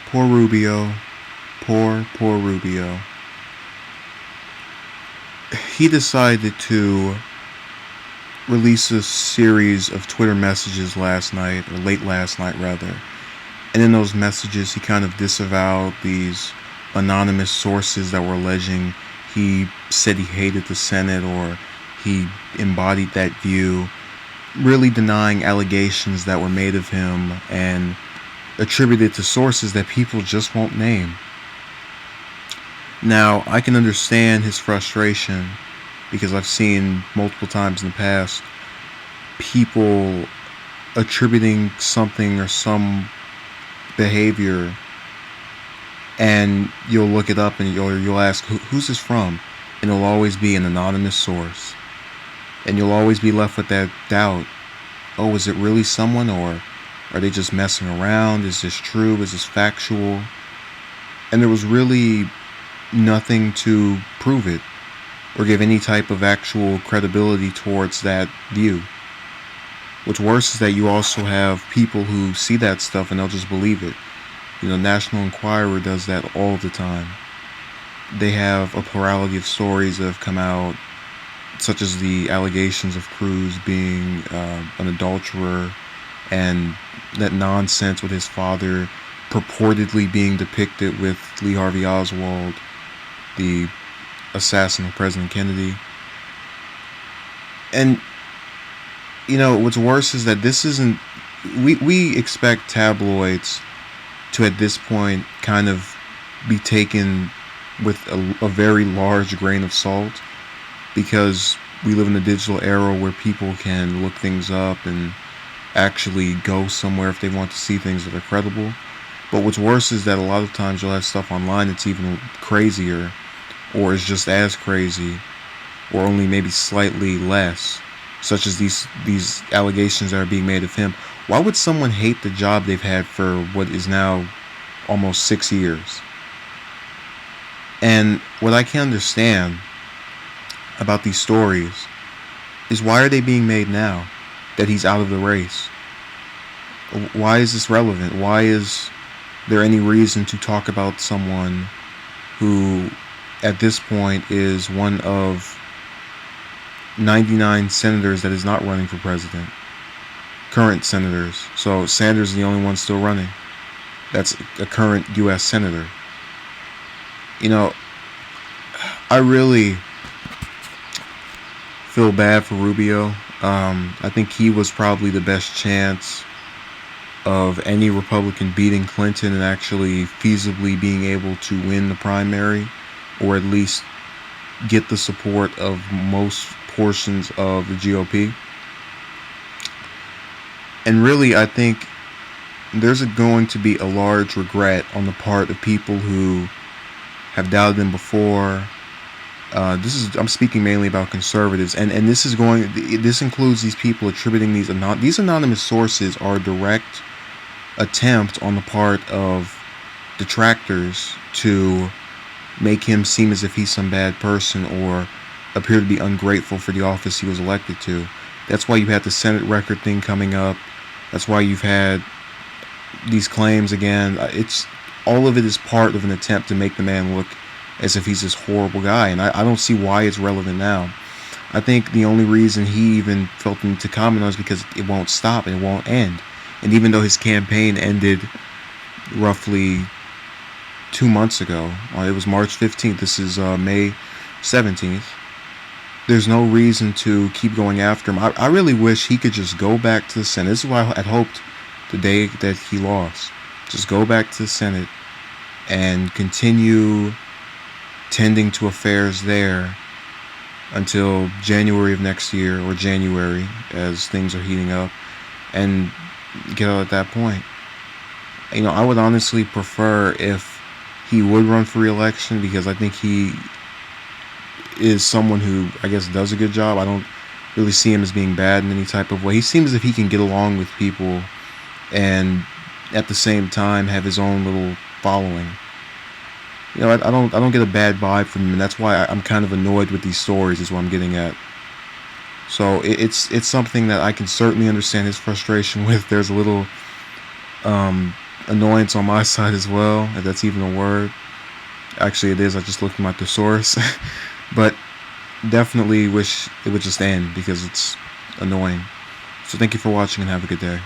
Poor Rubio. Poor Rubio. He decided to release a series of Twitter messages last night, or late last night rather. And in those messages, he kind of disavowed these anonymous sources that were alleging he said he hated the Senate or he embodied that view, really denying allegations that were made of him and attributed to sources that people just won't name. Now, I can understand his frustration because I've seen multiple times in the past people attributing something or some behavior, and you'll look it up and you'll ask, who's this from? And it'll always be an anonymous source. And you'll always be left with that doubt. Oh, is it really someone, or are they just messing around? Is this true? Is this factual? And there was really nothing to prove it or give any type of actual credibility towards that view. What's worse is that you also have people who see that stuff and they'll just believe it. National Enquirer does that all the time. They have a plurality of stories that have come out, such as the allegations of Cruz being an adulterer, and that nonsense with his father purportedly being depicted with Lee Harvey Oswald, the assassin of President Kennedy. And what's worse is that this isn't, we expect tabloids to at this point kind of be taken with a very large grain of salt, because we live in a digital era where people can look things up and actually go somewhere if they want to see things that are credible. But what's worse is that a lot of times you'll have stuff online that's even crazier, or is just as crazy, or only maybe slightly less, such as these allegations that are being made of him. Why would someone hate the job they've had for what is now almost 6 years? And what I can understand about these stories is, why are they being made now that he's out of the race? Why is this relevant? Why is there any reason to talk about someone who at this point is one of 99 senators that is not running for president? Current senators. So Sanders is the only one still running. That's a current U.S. senator. I really feel bad for Rubio. I think he was probably the best chance of any Republican beating Clinton and actually feasibly being able to win the primary, or at least get the support of most portions of the GOP. And really, I think there's going to be a large regret on the part of people who have doubted him before. I'm speaking mainly about conservatives, and this includes these people attributing these anonymous sources are a direct attempt on the part of detractors to make him seem as if he's some bad person or appear to be ungrateful for the office he was elected to. That's why you had the Senate record thing coming up. That's why you've had these claims again. It's all of it is part of an attempt to make the man look as if he's this horrible guy, and I don't see why it's relevant now. I think the only reason he even felt the need to comment on it is because it won't stop and it won't end. And even though his campaign ended roughly 2 months ago, it was March 15th, this is May 17th, there's no reason to keep going after him. I really wish he could just go back to the Senate. This is why I had hoped the day that he lost. Just go back to the Senate and continue tending to affairs there until January of next year, or January as things are heating up, and get out at that point. I would honestly prefer if he would run for re-election, because I think he is someone who, I guess, does a good job. I don't really see him as being bad in any type of way. He seems as if he can get along with people and at the same time have his own little following. I don't get a bad vibe from him, and that's why I'm kind of annoyed with these stories, is what I'm getting at. So it's something that I can certainly understand his frustration with. There's a little annoyance on my side as well, if that's even a word. Actually, it is. I just looked at my thesaurus. But definitely wish it would just end because it's annoying. So thank you for watching and have a good day.